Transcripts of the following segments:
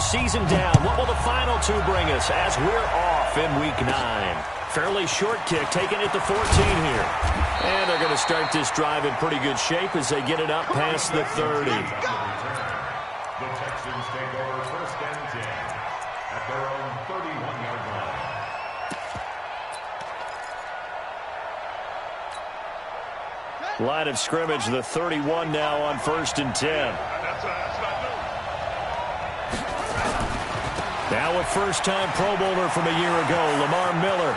season down. What will the final two bring us as we're off in Week 9? Fairly short kick, taking it to 14 here. And they're going to start this drive in pretty good shape as they get it up past the 30. The Texans take over first and 10 at their own 31-yard line. Line of scrimmage, the 31 now on first and 10. Now a first-time Pro Bowler from a year ago, Lamar Miller.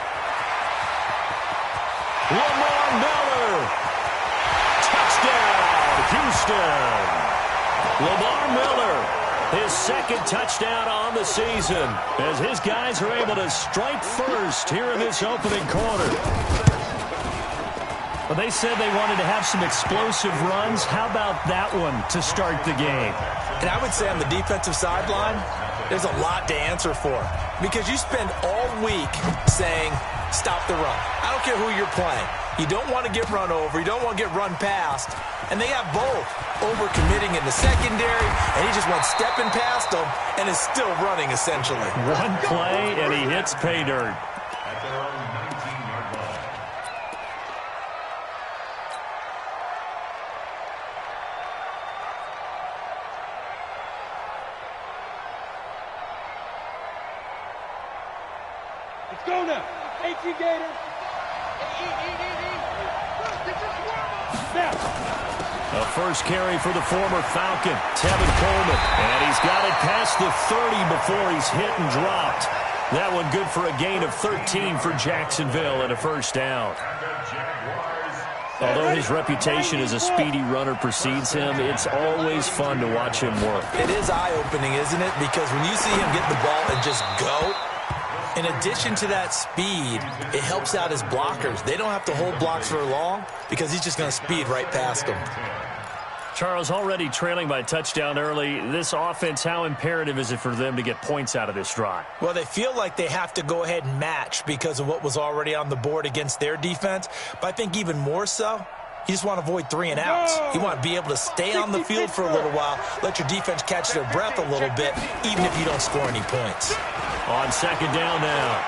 Lamar Miller! Touchdown, Houston! Lamar Miller, his second touchdown on the season, as his guys are able to strike first here in this opening quarter. Well, they said they wanted to have some explosive runs. How about that one to start the game? And I would say on the defensive sideline, there's a lot to answer for. Because you spend all week saying, stop the run. I don't care who you're playing. You don't want to get run over. You don't want to get run past. And they have both. Overcommitting in the secondary, and he just went stepping past them and is still running, essentially. One play, and he hits pay dirt. At their own 19-yard line. Let's go now. H-E Gator. A first carry for the former Falcon, Tevin Coleman. And he's got it past the 30 before he's hit and dropped. That one good for a gain of 13 for Jacksonville and a first down. Although his reputation as a speedy runner precedes him, it's always fun to watch him work. It is eye-opening, isn't it? Because when you see him get the ball and just go, in addition to that speed, it helps out his blockers. They don't have to hold blocks for long because he's just going to speed right past them. Charles, already trailing by touchdown early. This offense, how imperative is it for them to get points out of this drive? Well, they feel like they have to go ahead and match because of what was already on the board against their defense. But I think even more so, you just want to avoid 3 and outs. You want to be able to stay on the field for a little while, let your defense catch their breath a little bit, even if you don't score any points. On second down now,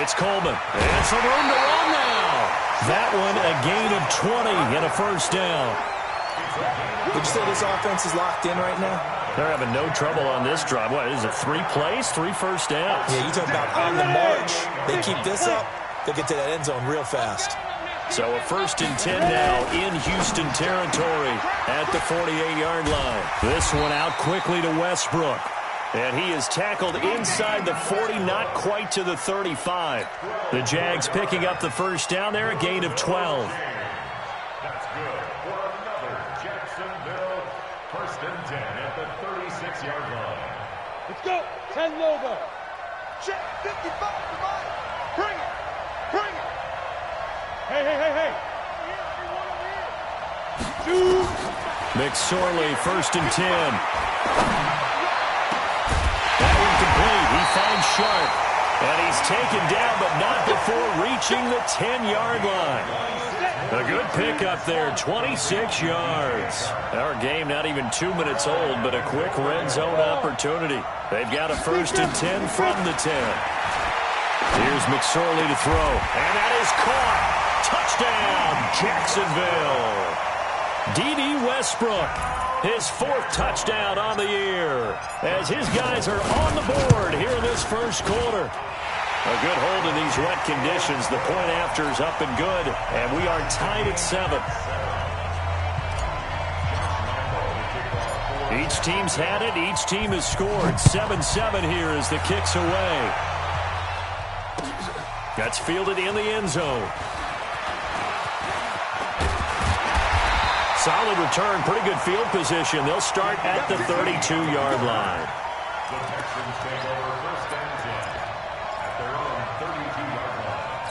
it's Coleman. And some room to run now. That one a gain of 20 and a first down. Would you say this offense is locked in right now? They're having no trouble on this drive. What, is it 3 plays, 3 first downs? Yeah, you talk about on the march. They keep this up, they'll get to that end zone real fast. So a first and 10 now in Houston territory at the 48-yard line. This one out quickly to Westbrook. And he is tackled inside the 40, not quite to the 35. The Jags picking up the first down there, a gain of 12. That's good for another Jacksonville first and 10 at the 36-yard line. Let's go. 10 logo. Check. 55 to mine. Bring it. Bring it. Hey, hey, hey, hey. McSorley, first and 10. That one complete. He finds Sharp. And he's taken down, but not before reaching the 10-yard line. A good pickup there, 26 yards. Our game not even 2 minutes old, but a quick red zone opportunity. They've got a first and 10 from the 10. Here's McSorley to throw. And that is caught. Touchdown, Jacksonville. D.D. Westbrook, his 4th touchdown on the year, as his guys are on the board here in this first quarter. A good hold in these wet conditions. The point after is up and good, and we are tied at 7. Each team's had it. Each team has scored. 7-7 here as the kick's away. That's fielded in the end zone. Solid return, pretty good field position. They'll start at the 32-yard line. The Texans take over first and 10 at their own 32-yard line.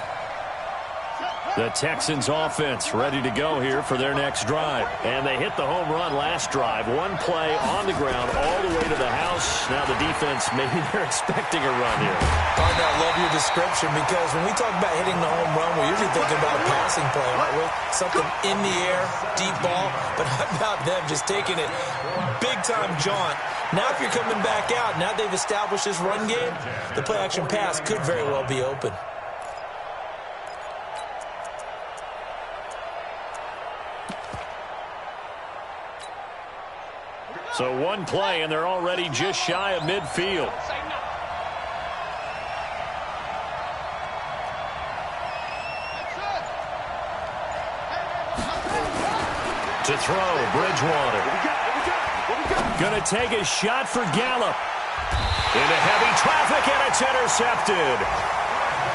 The Texans offense ready to go here for their next drive. And they hit the home run last drive. One play on the ground all the way to the house. Now the defense, maybe they're expecting a run here. Gardner, I love your description because when we talk about hitting the home run, we're usually thinking about a passing play, aren't we? Something in the air, deep ball. But how about them just taking it big-time jaunt? Now if you're coming back out, now they've established this run game, the play-action pass could very well be open. So one play, and they're already just shy of midfield. To throw, Bridgewater. Going to take a shot for Gallup. Into heavy traffic, and it's intercepted.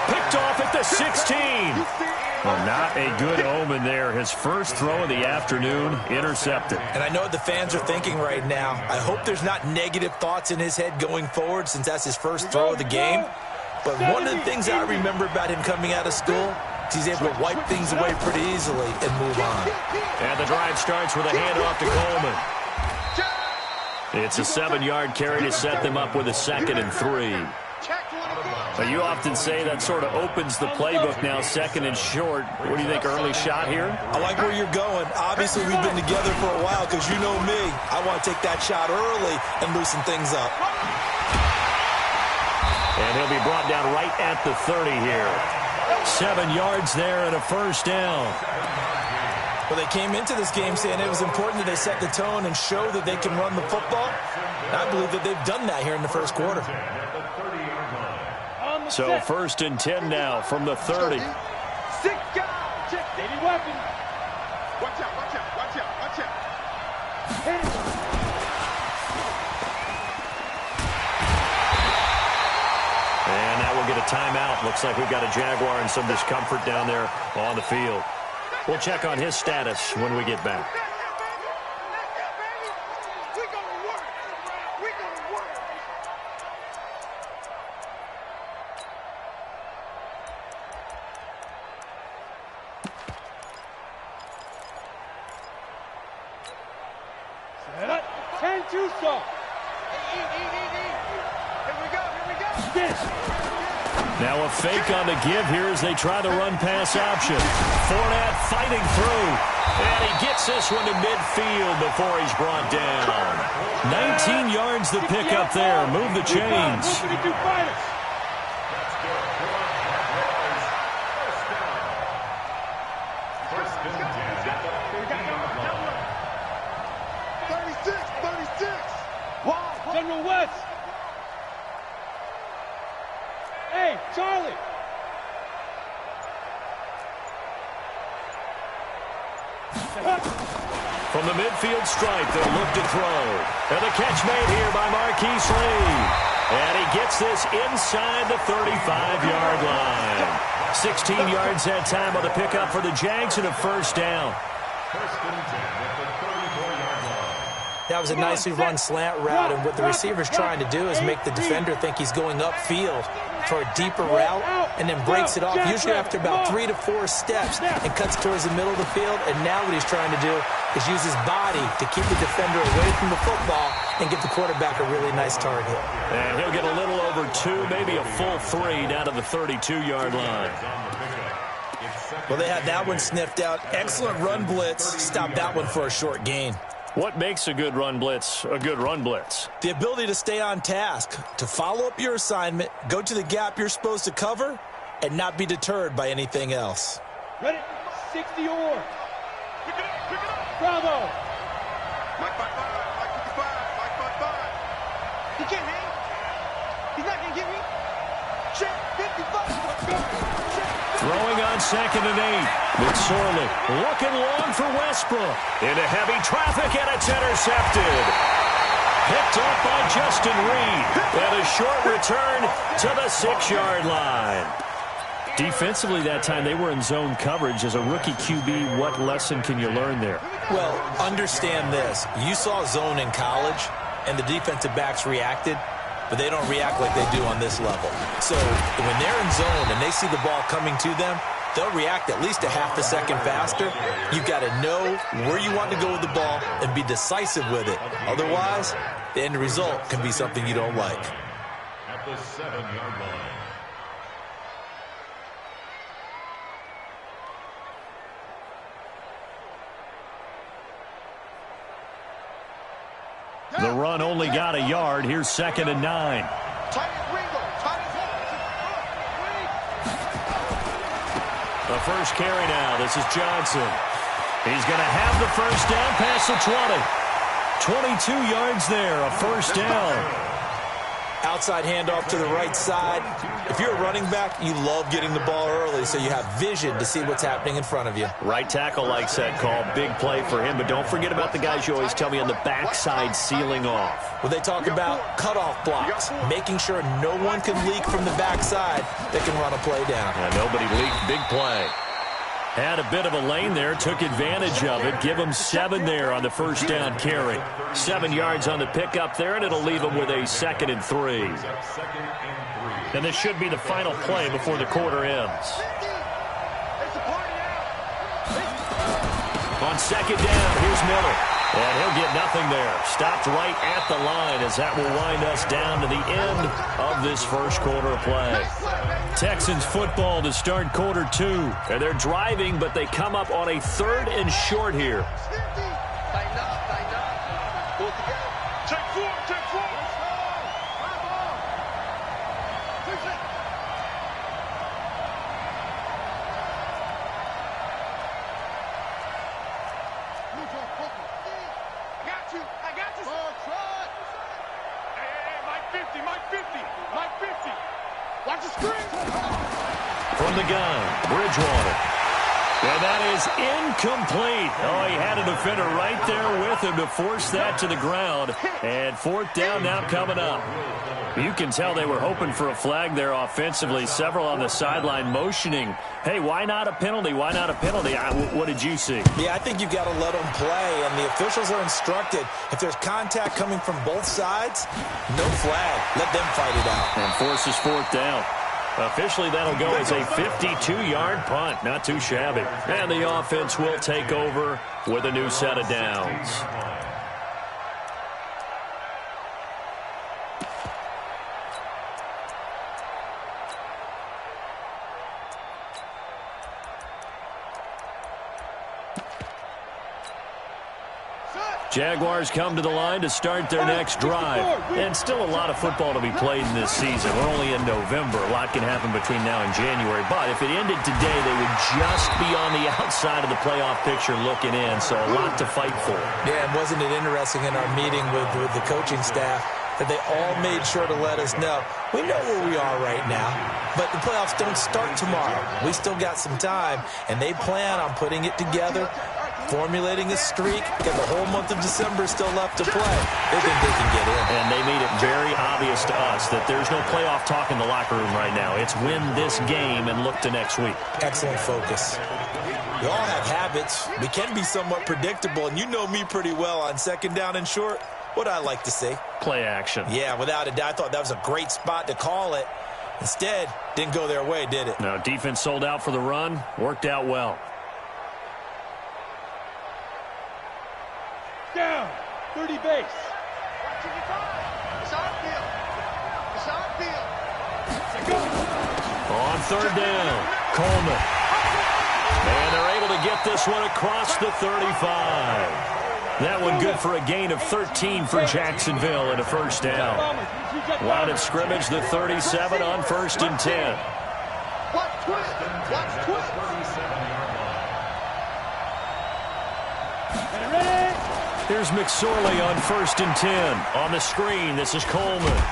Picked off at the 16. Well, not a good omen there. His first throw of the afternoon, intercepted. And I know what the fans are thinking right now. I hope there's not negative thoughts in his head going forward since that's his first throw of the game. But one of the things I remember about him coming out of school is he's able to wipe things away pretty easily and move on. And the drive starts with a handoff to Coleman. It's a 7-yard carry to set them up with a 2nd and 3. But you often say that sort of opens the playbook now, 2nd and short. What do you think, early shot here? I like where you're going. Obviously, we've been together for a while because you know me. I want to take that shot early and loosen things up. And he'll be brought down right at the 30 here. 7 yards there and a first down. Well, they came into this game saying it was important that they set the tone and show that they can run the football. And I believe that they've done that here in the first quarter. So 1st and 10 now from the 30. 6 guys. Check. They need weapons. Watch out, watch out, watch out, watch out. And now we'll get a timeout. Looks like we've got a Jaguar in some discomfort down there on the field. We'll check on his status when we get back. Now a fake on the give here as they try the run-pass option. Fournette fighting through. And he gets this one to midfield before he's brought down. 19 yards the pick up there. Move the chains. General West. Hey, Charlie. From the midfield stripe, they'll look to throw. And the catch made here by Marquise Lee. And he gets this inside the 35-yard line. 16 yards that time on the pickup for the Jags and a first down. That was a nicely run slant route, and what the receiver's trying to do is make the defender think he's going upfield for a deeper route and then breaks it off, usually after about 3 to 4 steps, and cuts towards the middle of the field. And now what he's trying to do is use his body to keep the defender away from the football and get the quarterback a really nice target. And he'll get a little over 2, maybe a full 3 down to the 32-yard line. Well, they had that one sniffed out. Excellent run blitz. Stopped that one for a short gain. What makes a good run blitz a good run blitz? The ability to stay on task, to follow up your assignment, go to the gap you're supposed to cover, and not be deterred by anything else. Ready? 60 or. Pick it up, pick it up. Bravo. Mike 55, Mike 55, Mike 55. He can't hang. He's not going to get me. Check 55. Throwing on 2nd and 8. McSorley looking long for Westbrook. Into heavy traffic, and it's intercepted. Picked up by Justin Reed. And a short return to the 6-yard line. Defensively that time, they were in zone coverage. As a rookie QB, what lesson can you learn there? Well, understand this. You saw zone in college, and the defensive backs reacted, but they don't react like they do on this level. So when they're in zone and they see the ball coming to them, they'll react at least a half a second faster. You've got to know where you want to go with the ball and be decisive with it. Otherwise, the end result can be something you don't like. At the 7-yard line. The run only got a yard. Here's 2nd and 9. The first carry now. This is Johnson. He's going to have the first down past the 20. 22 yards there, a first down. Outside handoff to the right side. If you're a running back, you love getting the ball early so you have vision to see what's happening in front of you. Right tackle likes that call. Big play for him. But don't forget about the guys you always tell me on the backside sealing off. When they talk about cutoff blocks, making sure no one can leak from the backside, they can run a play down. Yeah, nobody leaked. Big play. Had a bit of a lane there, took advantage of it. Give him 7 there on the first down carry. 7 yards on the pickup there, and it'll leave him with a 2nd and 3. And this should be the final play before the quarter ends. On 2nd down, here's Miller. And he'll get nothing there. Stopped right at the line as that will wind us down to the end of this first quarter play. Texans football to start quarter 2. And they're driving, but they come up on a 3rd and short here. From the gun, Bridgewater. And that is incomplete. Oh, he had a defender right there with him to force that to the ground. And 4th down now coming up. You can tell they were hoping for a flag there offensively. Several on the sideline motioning. Hey, why not a penalty? Why not a penalty? What did you see? Yeah, I think you've got to let them play. And the officials are instructed, if there's contact coming from both sides, no flag. Let them fight it out. And forces 4th down. Officially, that'll go as a 52-yard punt. Not too shabby. And the offense will take over with a new set of downs. Jaguars come to the line to start their next drive. And still a lot of football to be played in this season. We're only in November. A lot can happen between now and January. But if it ended today, they would just be on the outside of the playoff picture looking in. So a lot to fight for. Yeah, and wasn't it interesting in our meeting with the coaching staff that they all made sure to let us know, we know where we are right now, but the playoffs don't start tomorrow. We still got some time, and they plan on putting it together, formulating a streak. Got the whole month of December still left to play. They think they can get in. And they made it very obvious to us that there's no playoff talk in the locker room right now. It's win this game and look to next week. Excellent focus. We all have habits. We can be somewhat predictable, and you know me pretty well on 2nd down and short. What I like to see. Play action. Yeah, without a doubt. I thought that was a great spot to call it. Instead, didn't go their way, did it? No, defense sold out for the run. Worked out well. Down, 30 base. On 3rd down, Coleman. And they're able to get this one across the 35. That one good for a gain of 13 for Jacksonville and a first down. Line of scrimmage, the 37 on 1st and 10. Here's McSorley on 1st and 10. On the screen, this is Coleman.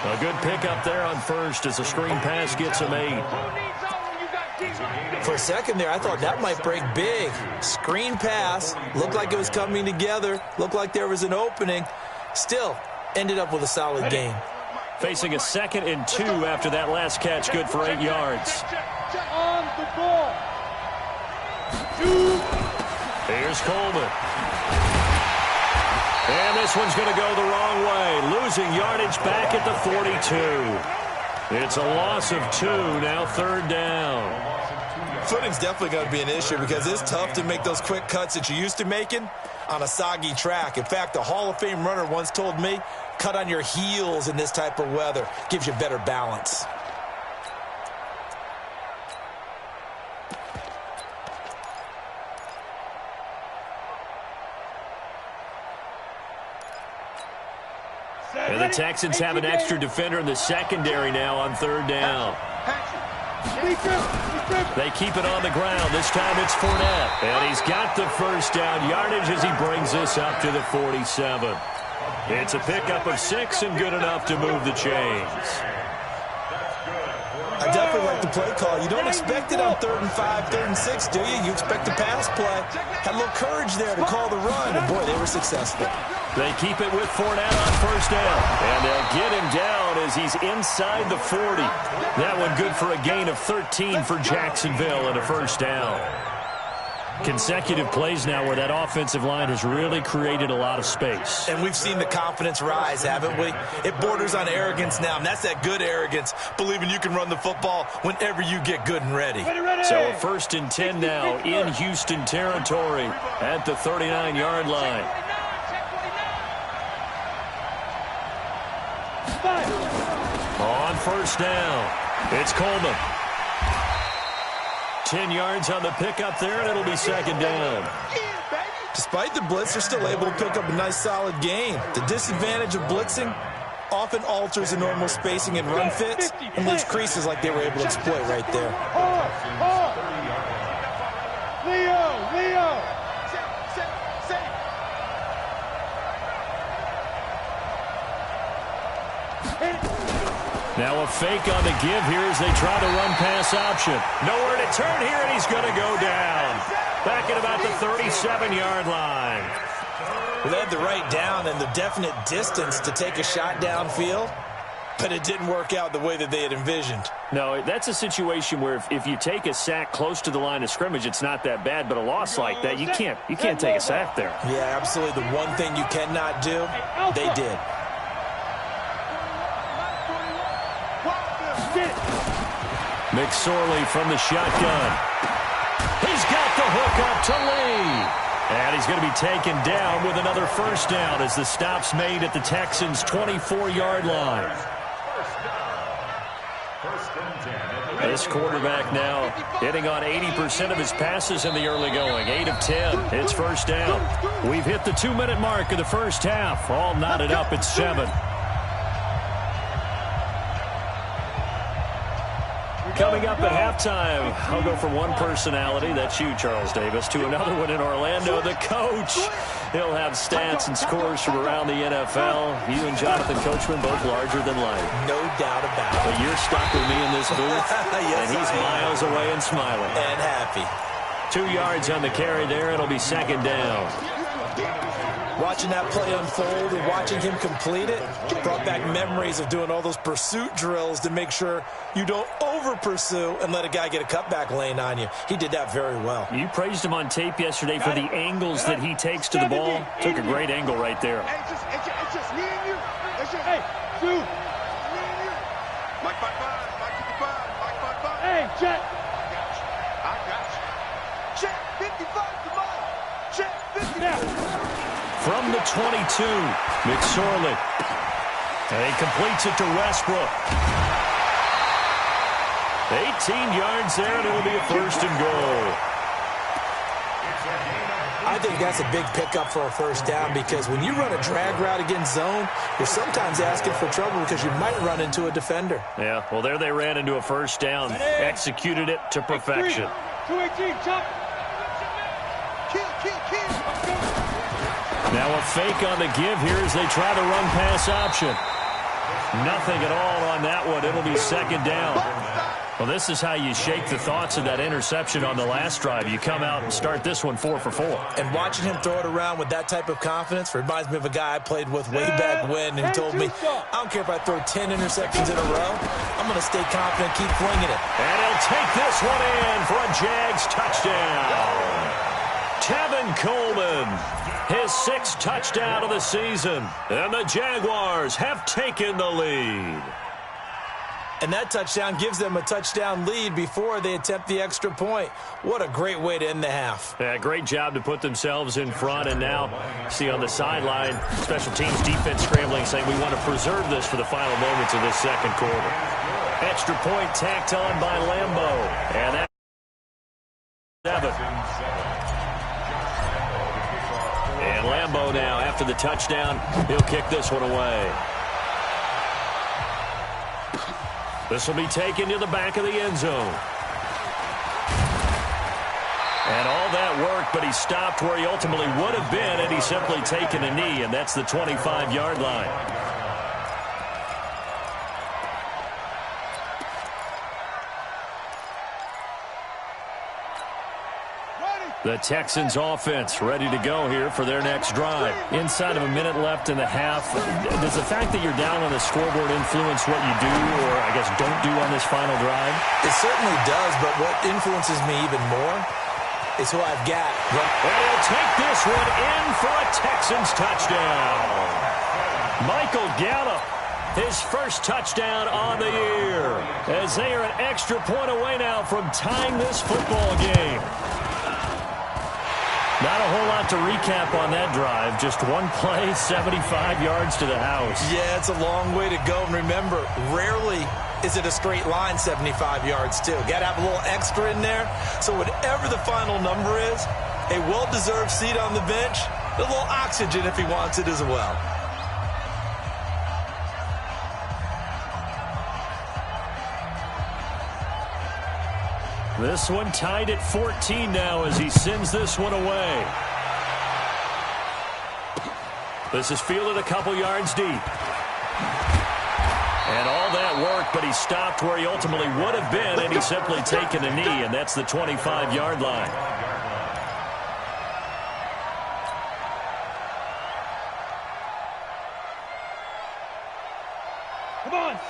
A good pickup there on 1st as a screen pass gets him 8. For a second there, I thought that might break big. Screen pass. Looked like it was coming together. Looked like there was an opening. Still, ended up with a solid gain. Facing a 2nd and 2 after that last catch, good for 8 yards. On the ball. Here's Coleman. And this one's going to go the wrong way. Losing yardage back at the 42. It's a loss of 2, now 3rd down. Footing's definitely going to be an issue because it's tough to make those quick cuts that you're used to making on a soggy track. In fact, a Hall of Fame runner once told me, cut on your heels in this type of weather. Gives you better balance. And the Texans have an extra defender in the secondary now on 3rd down. They keep it on the ground. This time it's Fournette. And he's got the first down yardage as he brings this up to the 47. It's a pickup of 6 and good enough to move the chains. I definitely like the play call. You don't expect it on 3rd and 5, 3rd and 6, do you? You expect a pass play. Had a little courage there to call the run, and boy, they were successful. They keep it with Fournette on first down, and they'll get him down as he's inside the 40. That one good for a gain of 13 for Jacksonville and a first down. Consecutive plays now where that offensive line has really created a lot of space. And we've seen the confidence rise, haven't we? It borders on arrogance now, and that's that good arrogance, believing you can run the football whenever you get good and ready. So a 1st and 10 now in Houston territory at the 39-yard line. On first down, it's Coleman. 10 yards on the pickup there, and it'll be 2nd down. Despite the blitz, they're still able to pick up a nice, solid gain. The disadvantage of blitzing often alters the normal spacing and run fits and leaves creases like they were able to exploit right there. Leo! Now a fake on the give here as they try to run pass option. Nowhere to turn here, and he's going to go down. Back at about the 37-yard line. Well, they had the right down and the definite distance to take a shot downfield, but it didn't work out the way that they had envisioned. No, that's a situation where if you take a sack close to the line of scrimmage, it's not that bad, but a loss like that, you can't take a sack there. Yeah, absolutely. The one thing you cannot do, they did. McSorley from the shotgun. He's got the hook up to Lee. And he's going to be taken down with another first down as the stop's made at the Texans' 24-yard line. This quarterback now hitting on 80% of his passes in the early going. 8 of 10. It's first down. We've hit the 2-minute mark of the first half. All knotted up at 7. Coming up at halftime, I'll go from one personality, that's you, Charles Davis, to another one in Orlando, the coach. He'll have stats and scores from around the NFL. You and Jonathan Coachman, both larger than life. No doubt about it. But you're stuck with me in this booth, Yes, and he's miles away and smiling. And happy. 2 yards on the carry there, it'll be 2nd down. Watching that play unfold and watching him complete it brought back memories of doing all those pursuit drills to make sure you don't over-pursue and let a guy get a cutback lane on you. He did that very well. You praised him on tape yesterday for the angles that he takes to the ball. Took a great angle right there. It's just me and you. It's just, hey, dude. Me and you. Mike 5'5", Mike 55, Mike 5'5". Hey, Jack. I got you. Check 55 to mine. Check 50. From the 22, McSorley. And he completes it to Westbrook. 18 yards there, and it'll be a 1st and goal. I think that's a big pickup for a first down because when you run a drag route against zone, you're sometimes asking for trouble because you might run into a defender. Yeah, well, there they ran into a first down. Executed it to perfection. 218, chop. Kill. Now a fake on the give here as they try to run pass option. Nothing at all on that one. It'll be 2nd down. Well, this is how you shake the thoughts of that interception on the last drive. You come out and start this one 4 for 4. And watching him throw it around with that type of confidence reminds me of a guy I played with way back when who told me, I don't care if I throw 10 interceptions in a row. I'm going to stay confident, keep flinging it. And he'll take this one in for a Jags touchdown. Tevin Coleman, his 6th touchdown of the season. And the Jaguars have taken the lead. And that touchdown gives them a touchdown lead before they attempt the extra point. What a great way to end the half. Yeah, great job to put themselves in front. And now, see on the sideline, special teams defense scrambling, saying we want to preserve this for the final moments of this second quarter. Extra point tacked on by Lambo. And that's 7. And Lambo now, after the touchdown, he'll kick this one away. This will be taken to the back of the end zone. And all that work, but he stopped where he ultimately would have been had he simply taken a knee, and that's the 25-yard line. The Texans offense ready to go here for their next drive. Inside of a minute left in the half, does the fact that you're down on the scoreboard influence what you do, or I guess don't do on this final drive? It certainly does, but what influences me even more is who I've got. And he'll take this one in for a Texans touchdown. Michael Gallup, his first touchdown on the year, as they are an extra point away now from tying this football game. Not a whole lot to recap on that drive. Just one play, 75 yards to the house. Yeah, it's a long way to go. And remember, rarely is it a straight line 75 yards, too. Got to have a little extra in there. So whatever the final number is, a well-deserved seat on the bench, a little oxygen if he wants it as well. This one tied at 14 now as he sends this one away. This is fielded a couple yards deep. And all that work, but he stopped where he ultimately would have been, and he's simply taken a knee, and that's the 25-yard line.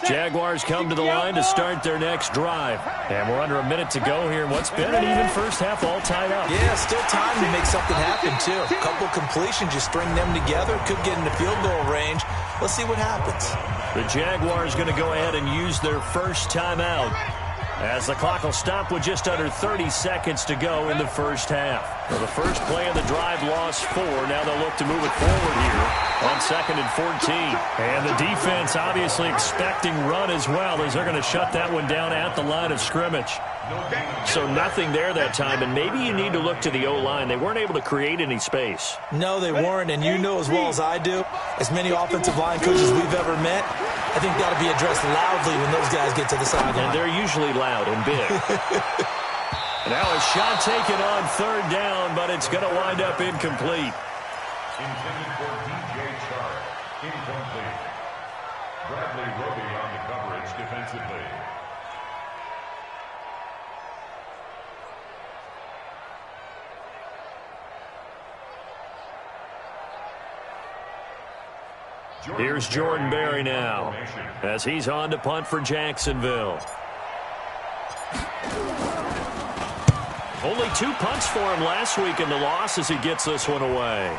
Jaguars come to the line to start their next drive. And we're under a minute to go here. What's been an even first half all tied up. Yeah, still time to make something happen, too. A couple completions, you string them together, could get into field goal range. Let's see what happens. The Jaguars going to go ahead and use their first timeout, as the clock will stop with just under 30 seconds to go in the first half. Well, the first play of the drive lost 4. Now they'll look to move it forward here on 2nd and 14. And the defense obviously expecting run as well, as they're going to shut that one down at the line of scrimmage. So nothing there that time, and maybe you need to look to the O-line. They weren't able to create any space. No, they weren't, and you know as well as I do, as many offensive line coaches we've ever met, I think that'll be addressed loudly when those guys get to the sideline. And they're usually loud and big. Now a shot taken on 3rd down, but it's going to wind up incomplete. Intended for DJ Chark. Incomplete. Bradley Roby on the coverage defensively. Here's Jordan Berry now, as he's on to punt for Jacksonville. Only 2 punts for him last week in the loss as he gets this one away.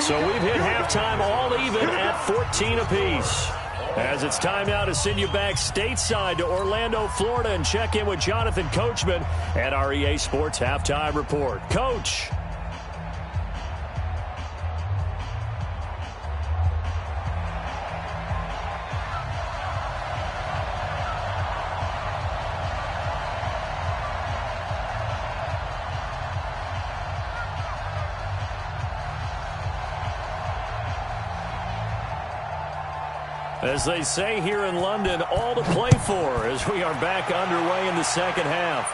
So we've hit halftime all even at 14 apiece. As it's time now to send you back stateside to Orlando, Florida, and check in with Jonathan Coachman at our EA Sports Halftime Report. Coach. As they say here in London, all to play for as we are back underway in the second half.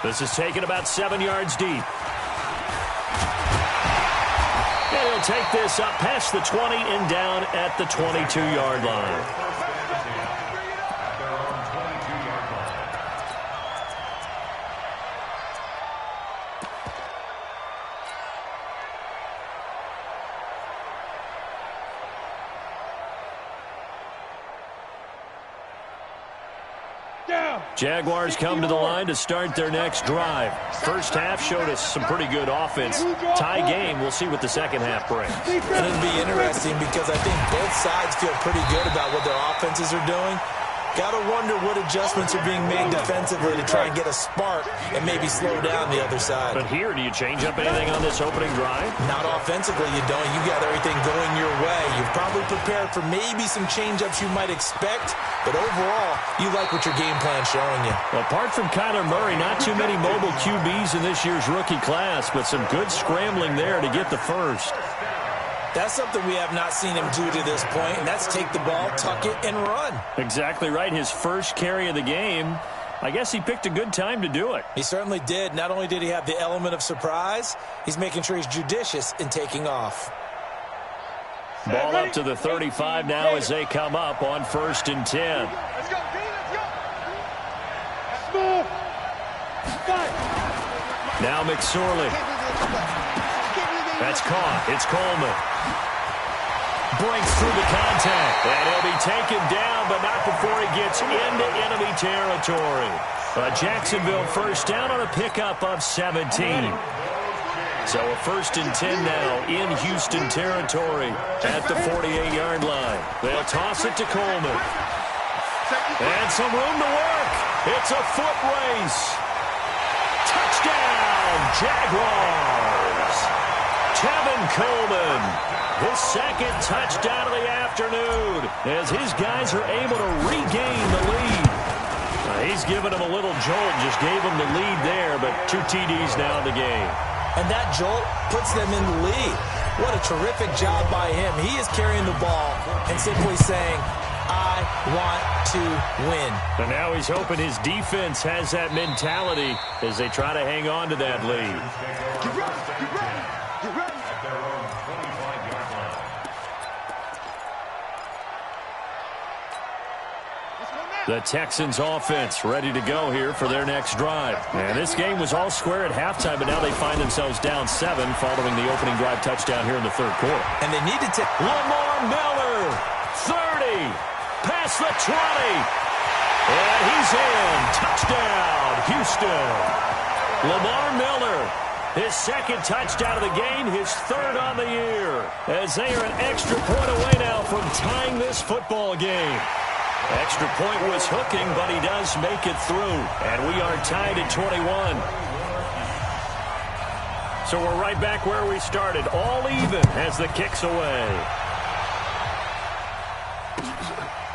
This is taken about 7 yards deep. And he'll take this up past the 20 and down at the 22-yard line. Jaguars come to the line to start their next drive. First half showed us some pretty good offense. Tie game. We'll see what the second half brings. And it'll be interesting because I think both sides feel pretty good about what their offenses are doing. Got to wonder what adjustments are being made defensively to try and get a spark and maybe slow down the other side. But here, do you change up anything on this opening drive? Not offensively, you don't. You got everything going your way. You've probably prepared for maybe some change-ups you might expect, but overall, you like what your game plan's showing you. Apart from Kyler Murray, not too many mobile QBs in this year's rookie class, but some good scrambling there to get the first. That's something we have not seen him do to this point, and that's take the ball, tuck it, and run. Exactly right. His first carry of the game. I guess he picked a good time to do it. He certainly did. Not only did he have the element of surprise, he's making sure he's judicious in taking off. Ball up to the 35 now as they come up on 1st and 10. Let's go, D, let's go. Smooth. Now McSorley. That's caught. It's Coleman. Breaks through the contact. And he'll be taken down, but not before he gets into enemy territory. A Jacksonville first down on a pickup of 17. So a 1st and 10 now in Houston territory at the 48-yard line. They'll toss it to Coleman. And some room to work. It's a foot race. Touchdown, Jaguars. Kevin Coleman, his second touchdown of the afternoon as his guys are able to regain the lead. He's given them a little jolt, just gave them the lead there, but 2 TDs now in the game. And that jolt puts them in the lead. What a terrific job by him. He is carrying the ball and simply saying, I want to win. And now he's hoping his defense has that mentality as they try to hang on to that lead. The Texans offense ready to go here for their next drive. And this game was all square at halftime, but now they find themselves down 7 following the opening drive touchdown here in the 3rd quarter. And they needed to... Lamar Miller, 30, past the 20. And he's in. Touchdown, Houston. Lamar Miller, his second touchdown of the game, his 3rd on the year. As they are an extra point away now from tying this football game. Extra point was hooking, but he does make it through. And we are tied at 21. So we're right back where we started. All even as the kick's away.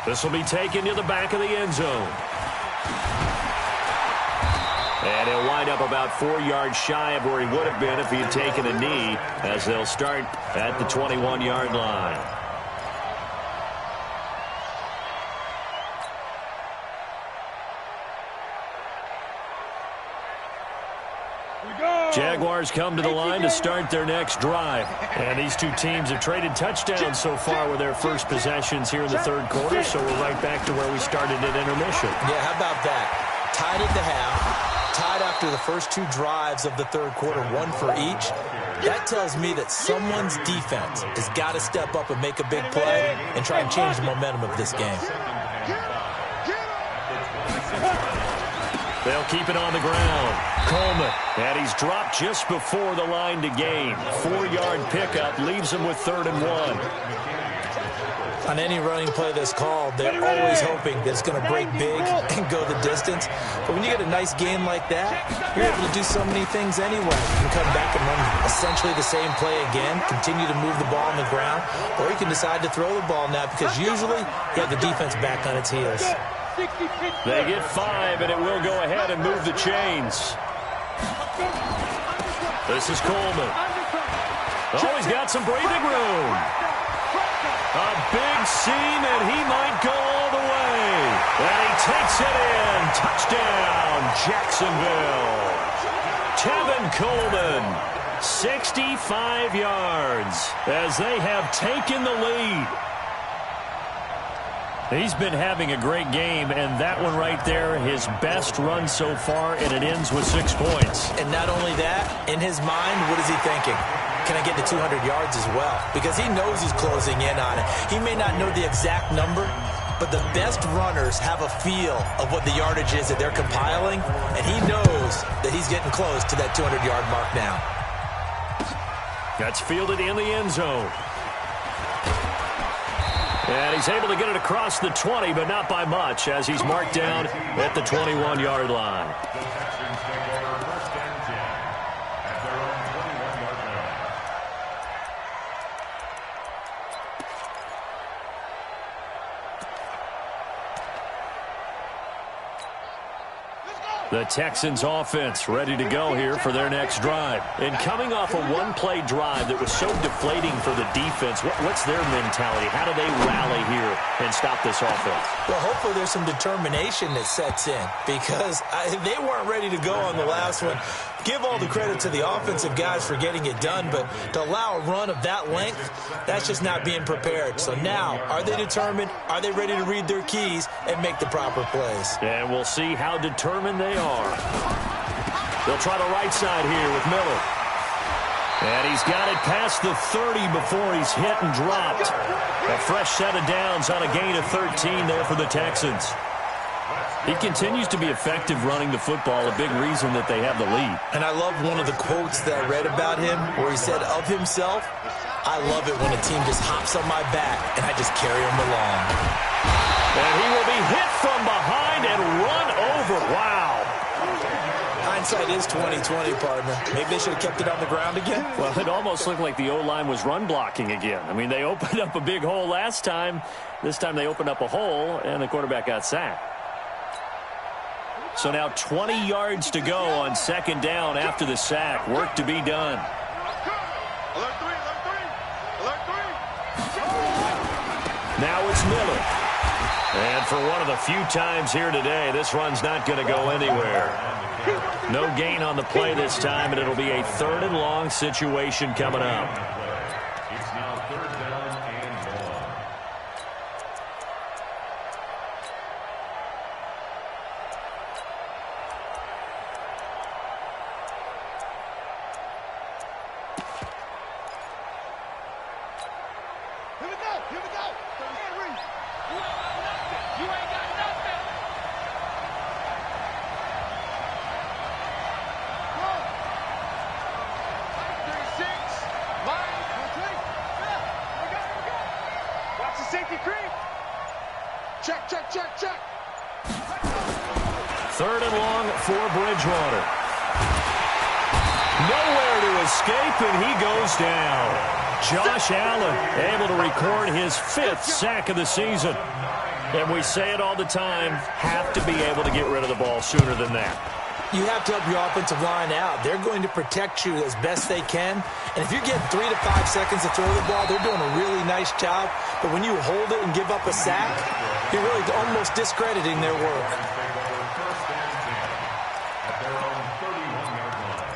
This will be taken to the back of the end zone. And he'll wind up about 4 yards shy of where he would have been if he had taken a knee, as they'll start at the 21-yard line. Jaguars come to the line to start their next drive. And these two teams have traded touchdowns so far with their first possessions here in the 3rd quarter, so we're right back to where we started at intermission. Yeah, how about that? Tied at the half, tied after the first 2 drives of the 3rd quarter, 1 for each. That tells me that someone's defense has got to step up and make a big play and try and change the momentum of this game. They'll keep it on the ground. Coleman, and he's dropped just before the line to gain. 4-yard pickup leaves him with 3rd and 1. On any running play that's called, they're always hoping that it's going to break big and go the distance. But when you get a nice game like that, you're able to do so many things anyway. You can come back and run essentially the same play again, continue to move the ball on the ground, or you can decide to throw the ball now because usually you have the defense back on its heels. They get 5, and it will go ahead and move the chains. This is Coleman. Oh, he's got some breathing room. A big seam, and he might go all the way. And he takes it in. Touchdown, Jacksonville. Kevin Coleman, 65 yards as they have taken the lead. He's been having a great game, and that one right there, his best run so far, and it ends with 6 points. And not only that, in his mind, what is he thinking? Can I get to 200 yards as well? Because he knows he's closing in on it. He may not know the exact number, but the best runners have a feel of what the yardage is that they're compiling, and he knows that he's getting close to that 200-yard mark now. That's fielded in the end zone. And he's able to get it across the 20, but not by much, as he's marked down at the 21-yard line. The Texans take over 1st and 10 at their own 21-yard line. The Texans offense ready to go here for their next drive. And coming off a one-play drive that was so deflating for the defense, what's their mentality? How do they rally here and stop this offense? Well, hopefully there's some determination that sets in, because they weren't ready to go on the last one. Give all the credit to the offensive guys for getting it done, but to allow a run of that length, that's just not being prepared. So now, are they determined? Are they ready to read their keys and make the proper plays? And we'll see how determined they are. They'll try the right side here with Miller. And he's got it past the 30 before he's hit and dropped. A fresh set of downs on a gain of 13 there for the Texans. He continues to be effective running the football, a big reason that they have the lead. And I love one of the quotes that I read about him where he said of himself, "I love it when a team just hops on my back and I just carry them along." And he will be hit from behind and run over. Wow. Hindsight is 20/20, partner. Maybe they should have kept it on the ground again. Well, it almost looked like the O-line was run blocking again. I mean, they opened up a big hole last time. This time they opened up a hole, and the quarterback got sacked. So now 20 yards to go on 2nd down after the sack. Work to be done. Now it's Miller. And for one of the few times here today, this run's not going to go anywhere. No gain on the play this time, and it'll be a 3rd and long situation coming up. It's now 3rd down and 1. Here we go. Here we go. 33. You ain't got nothing. Go. 36. Line. 23. Yeah. Here we go. Here we go. Watch the safety creep. Check, check, check, check. 3rd and long for Bridgewater. Nowhere to escape, and he goes down. Josh Allen able to record his 5th sack of the season. And we say it all the time, have to be able to get rid of the ball sooner than that. You have to help your offensive line out. They're going to protect you as best they can. And if you're getting 3 to 5 seconds to throw the ball, they're doing a really nice job. But when you hold it and give up a sack, you're really almost discrediting their work. First and 10 at their own 31-yard line.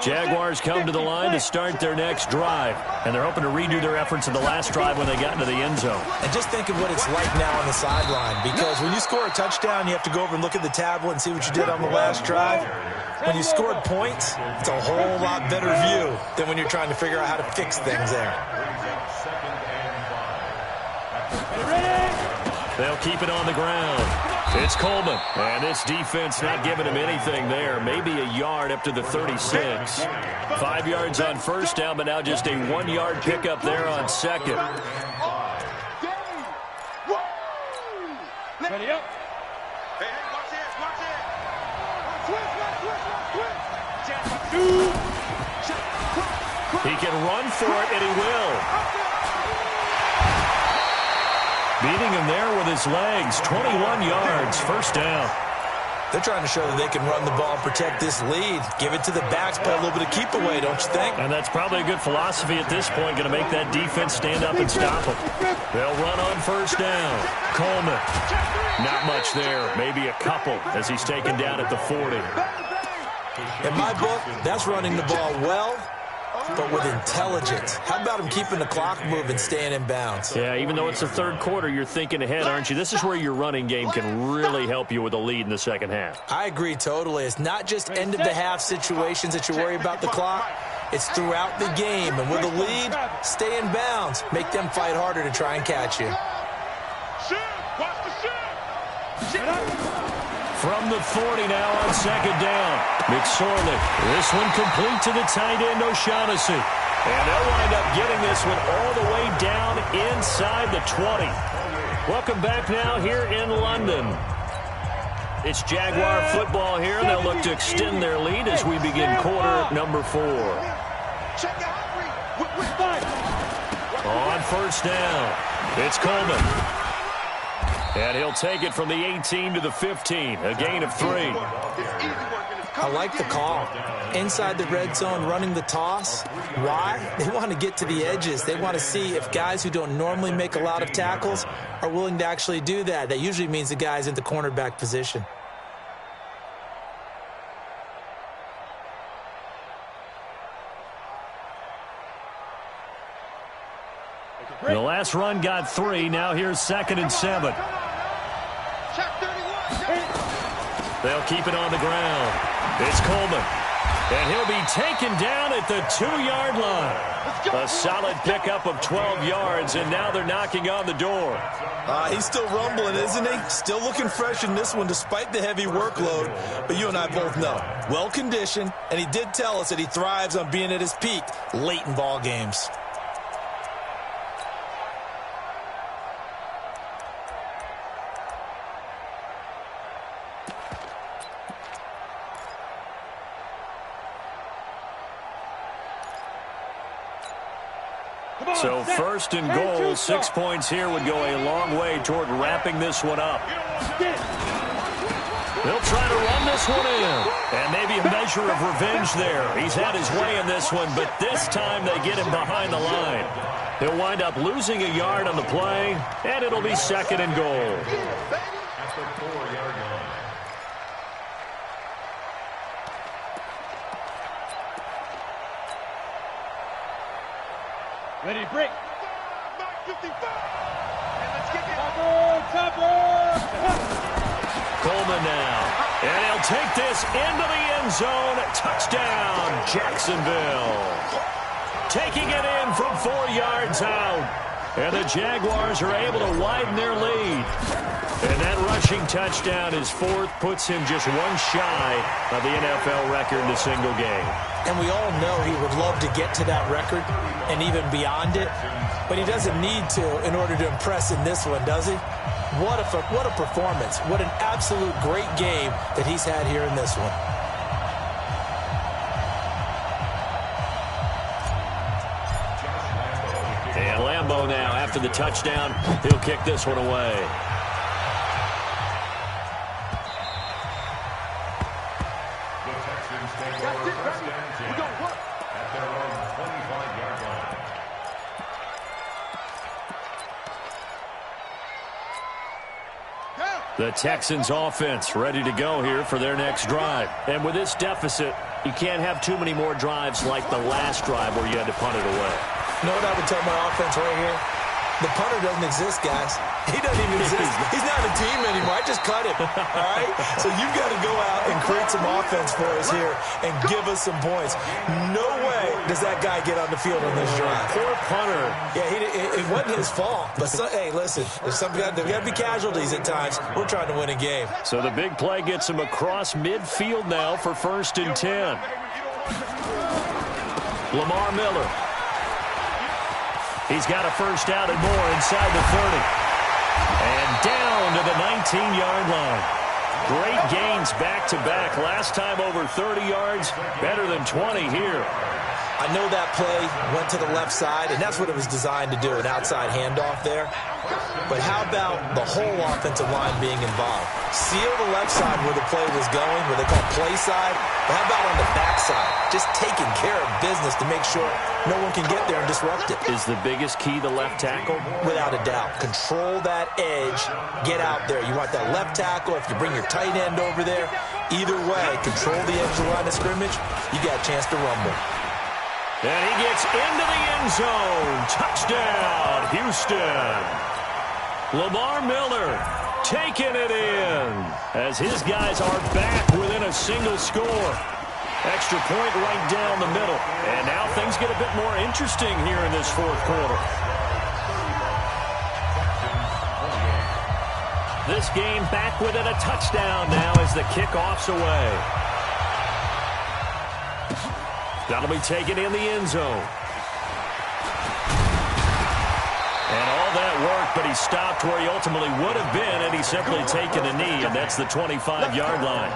Jaguars come to the line to start their next drive. And they're hoping to redo their efforts in the last drive when they got into the end zone. And just think of what it's like now on the sideline, because when you score a touchdown, you have to go over and look at the tablet and see what you did on the last drive. When you scored points, it's a whole lot better view than when you're trying to figure out how to fix things there. They'll keep it on the ground. It's Coleman, and this defense not giving him anything there. Maybe a yard up to the 36. 5 yards on 1st down, but now just a 1-yard pickup there on 2nd. Ready up. Hey, watch it, watch it. He can run for it, and he will. Beating him there with his legs. 21 yards, 1st down. They're trying to show that they can run the ball and protect this lead. Give it to the backs, play a little bit of keep away, don't you think? And that's probably a good philosophy at this point, going to make that defense stand up and stop them. They'll run on 1st down. Coleman. Not much there. Maybe a couple as he's taken down at the 40. In my book, that's running the ball well but with intelligence. How about him keeping the clock moving, staying in bounds? Yeah, even though it's the third quarter, you're thinking ahead, aren't you? This is where your running game can really help you with a lead in the second half. I agree totally. It's not just end-of-the-half situations that you worry about the clock. It's throughout the game. And with a lead, stay in bounds. Make them fight harder to try and catch you. From the 40 now on second down. McSorley. This one complete to the tight end, O'Shaughnessy. And they'll wind up getting this one all the way down inside the 20. Welcome back now here in London. It's Jaguar football here, and they'll look to extend their lead as we begin quarter number 4. On first down, it's Coleman. And he'll take it from the 18 to the 15, a gain of 3. I like the call. Inside the red zone, running the toss. Why? They want to get to the edges. They want to see if guys who don't normally make a lot of tackles are willing to actually do that. That usually means the guy's in the cornerback position. The last run got 3. Now here's 2nd and 7. They'll keep it on the ground. It's Coleman. And he'll be taken down at the 2-yard line. A solid pickup of 12 yards, and now they're knocking on the door. He's still rumbling, isn't he? Still looking fresh in this one despite the heavy workload. But you and I both know, well-conditioned, and he did tell us that he thrives on being at his peak late in ball games. So first and goal, 6 points here would go a long way toward wrapping this one up. They'll try to run this one in. And maybe a measure of revenge there. He's had his way in this one, but this time they get him behind the line. He'll wind up losing a yard on the play, and it'll be 2nd and goal. At the 4-yard line. Ready to break. Coleman now. And he'll take this into the end zone. Touchdown, Jacksonville. Taking it in from 4 yards out. And the Jaguars are able to widen their lead. And that rushing touchdown, his 4th, puts him just one shy of the NFL record in a single game. And we all know he would love to get to that record and even beyond it. But he doesn't need to in order to impress in this one, does he? What a performance. What an absolute great game that he's had here in this one. And Lambeau now, after the touchdown, he'll kick this one away. The Texans take over first and 10 at their own 25-yard line. The Texans offense ready to go here for their next drive. And with this deficit, you can't have too many more drives like the last drive where you had to punt it away. You know what I would tell my offense right here? The punter doesn't exist, guys. He doesn't even exist. He's not a team anymore. I just cut him, all right? So you've got to go out and create some offense for us here and give us some points. No way does that guy get on the field on this drive. Poor punter. Yeah, it wasn't his fault. But, hey, listen, there's got to be casualties at times. We're trying to win a game. So the big play gets him across midfield now for 1st and 10. Lamar Miller. He's got a first down and more inside the 30. And down to the 19-yard line. Great gains back-to-back. Last time over 30 yards, better than 20 here. I know that play went to the left side, and that's what it was designed to do, an outside handoff there. But how about the whole offensive line being involved? Seal the left side where the play was going, where they call play side. But how about on the back side? Just taking care of business to make sure no one can get there and disrupt it. Is the biggest key the left tackle? Without a doubt. Control that edge. Get out there. You want that left tackle. If you bring your tight end over there, either way, control the edge of the line of scrimmage, you got a chance to rumble. And he gets into the end zone. Touchdown, Houston. Lamar Miller taking it in as his guys are back within a single score. Extra point right down the middle. And now things get a bit more interesting here in this fourth quarter. This game back within a touchdown now as the kickoff's away. That'll be taken in the end zone. And all that work, but he stopped where he ultimately would have been, and he's simply taken a knee, and that's the 25-yard line.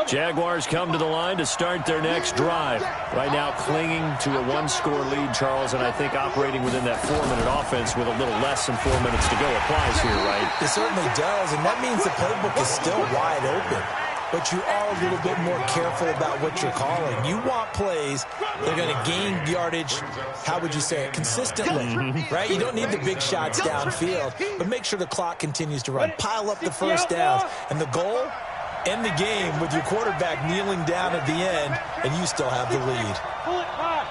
Jaguars come to the line to start their next drive. Right now clinging to a one-score lead, Charles, and I think operating within that 4-minute offense with a little less than 4 minutes to go applies here, right? It certainly does, and that means the playbook is still wide open. But you are a little bit more careful about what you're calling. You want plays that are going to gain yardage, how would you say it, consistently, right? You don't need the big shots downfield, but make sure the clock continues to run. Pile up the first downs, and the goal, end the game with your quarterback kneeling down at the end, and you still have the lead. Pull it high.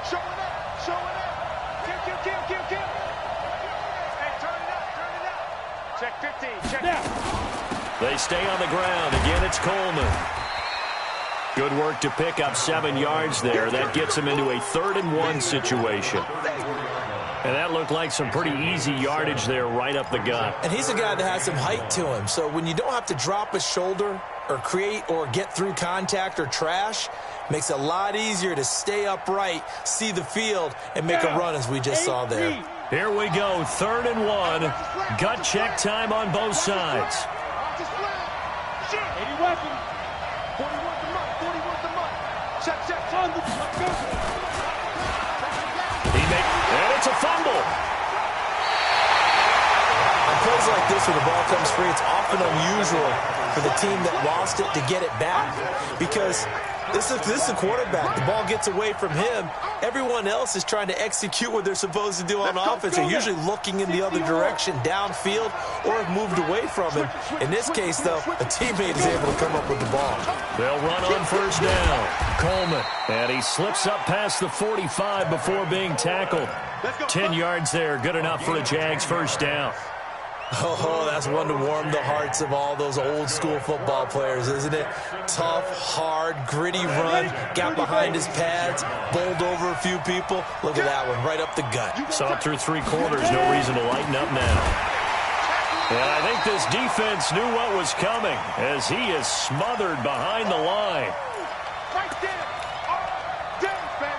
Showing up. Kill. Hey, turn it up. Check 15, check now. They stay on the ground. Again, it's Coleman. Good work to pick up 7 yards there. That gets him into a 3rd-and-1 situation. And that looked like some pretty easy yardage there right up the gut. And he's a guy that has some height to him. So when you don't have to drop a shoulder or create or get through contact or trash, makes it a lot easier to stay upright, see the field, and make a run as we just saw there. Here we go, 3rd-and-1. Gut check time on both sides. 80 weapons. 40 worth a month. Check. And it's a fumble. On plays like this where the ball comes free, it's often unusual for the team that lost it to get it back because this is a quarterback. The ball gets away from him. Everyone else is trying to execute what they're supposed to do on offense. They're usually looking in the other direction, downfield, or have moved away from him. In this case, though, a teammate is able to come up with the ball. They'll run on first down. Coleman. And he slips up past the 45 before being tackled. 10 yards there. Good enough for a Jags first down. Oh, that's one to warm the hearts of all those old-school football players, isn't it? Tough, hard, gritty run, got behind his pads, bowled over a few people. Look at that one, right up the gut. Saw it through 3 quarters, no reason to lighten up now. And I think this defense knew what was coming as he is smothered behind the line. Right there. Baby.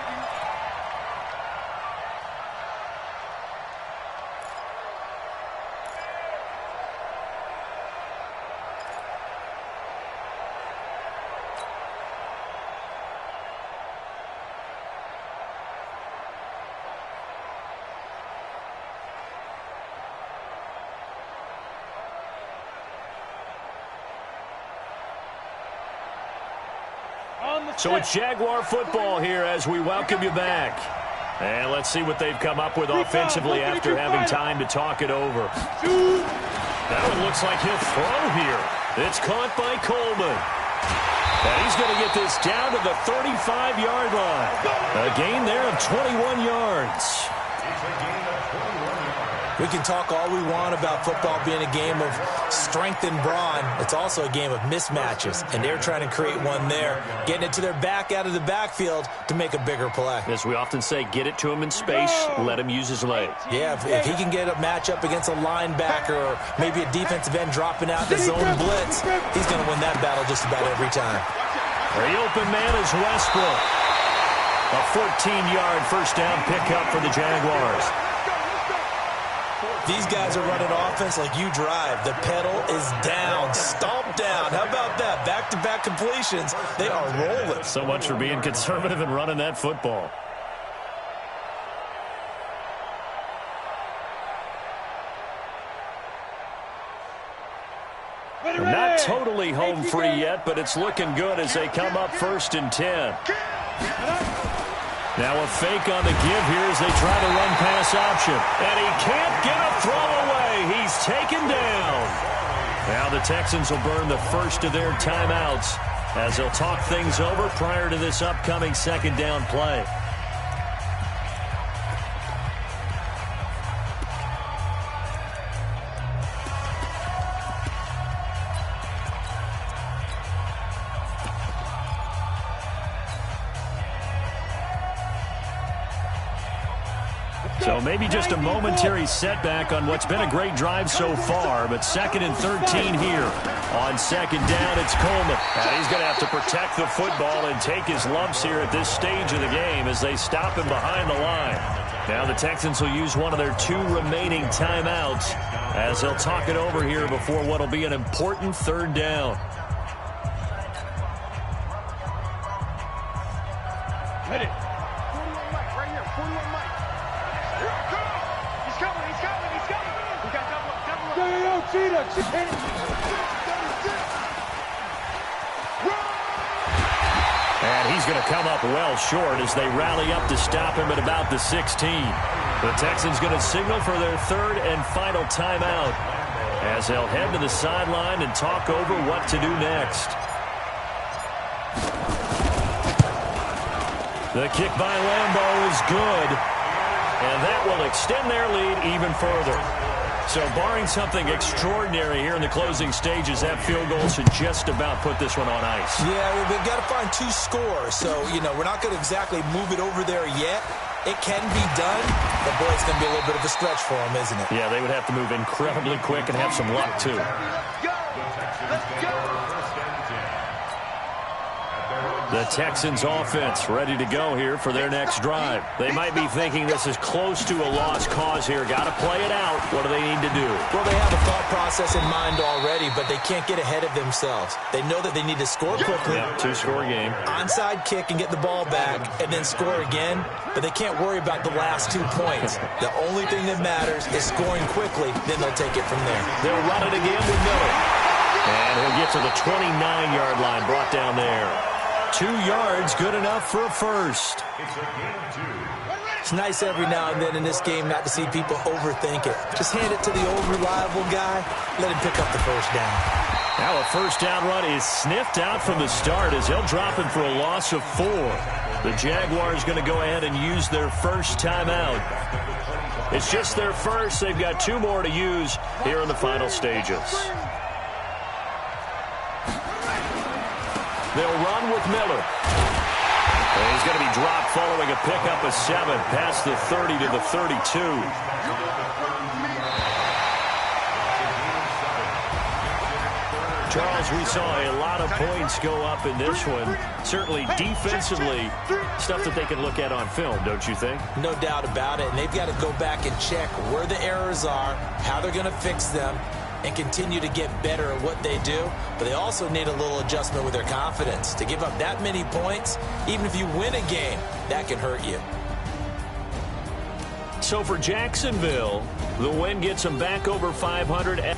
So it's Jaguar football here as we welcome you back. And let's see what they've come up with offensively after having time to talk it over. That one looks like he'll throw here. It's caught by Coleman. And he's going to get this down to the 35-yard line. A gain there of 21 yards. We can talk all we want about football being a game of strength and brawn. It's also a game of mismatches, and they're trying to create one there, getting it to their back out of the backfield to make a bigger play. As we often say, get it to him in space, let him use his legs. Yeah, if he can get a matchup against a linebacker or maybe a defensive end dropping out in the zone blitz, he's going to win that battle just about every time. The open man is Westbrook. A 14-yard first down pickup for the Jaguars. These guys are running offense like you drive. The pedal is down, stomp down. How about that? Back-to-back completions. They are rolling. So much for being conservative and running that football. Not totally home free yet, but it's looking good as they come up 1st and 10. Now a fake on the give here as they try to run pass option. And he can't get a throw away. He's taken down. Now the Texans will burn the first of their timeouts as they'll talk things over prior to this upcoming second down play. So maybe just a momentary setback on what's been a great drive so far, but 2nd and 13 here. On second down, it's Coleman. And he's going to have to protect the football and take his lumps here at this stage of the game as they stop him behind the line. Now the Texans will use one of their 2 remaining timeouts as they'll talk it over here before what will be an important 3rd down. Hit it. 41 Mike, right here. 41 Mike. He's coming. He's coming. He's coming. We got double up. Yo, Cheetah. And he's going to come up well short as they rally up to stop him at about the 16. The Texans going to signal for their 3rd and final timeout as they'll head to the sideline and talk over what to do next. The kick by Lambeau is good, and that will extend their lead even further. So barring something extraordinary here in the closing stages, that field goal should just about put this one on ice. Yeah, we've got to find 2 scores. So, we're not going to exactly move it over there yet. It can be done, but boy, it's going to be a little bit of a stretch for them, isn't it? Yeah, they would have to move incredibly quick and have some luck, too. The Texans offense ready to go here for their next drive. They might be thinking this is close to a lost cause here. Got to play it out. What do they need to do? Well, they have a thought process in mind already, but they can't get ahead of themselves. They know that they need to score quickly. Yep, 2-score game. Onside kick and get the ball back and then score again, but they can't worry about the last 2 points. The only thing that matters is scoring quickly, then they'll take it from there. They'll run it again with Miller. And he'll get to the 29-yard line, brought down there. 2 yards, good enough for a first. It's nice every now and then in this game not to see people overthink it. Just hand it to the old reliable guy, let him pick up the first down. Now a first down run is sniffed out from the start as they'll drop him for a loss of 4. The Jaguars going to go ahead and use their first timeout. It's just their first. They've got 2 more to use here in the final stages. They'll run with Miller. And he's going to be dropped following a pickup of 7 past the 30 to the 32. Charles, we saw a lot of points go up in this one. Certainly defensively, stuff that they can look at on film, don't you think? No doubt about it. And they've got to go back and check where the errors are, how they're going to fix them, and continue to get better at what they do. But they also need a little adjustment with their confidence. To give up that many points, even if you win a game, that can hurt you. So for Jacksonville, the win gets them back over 500.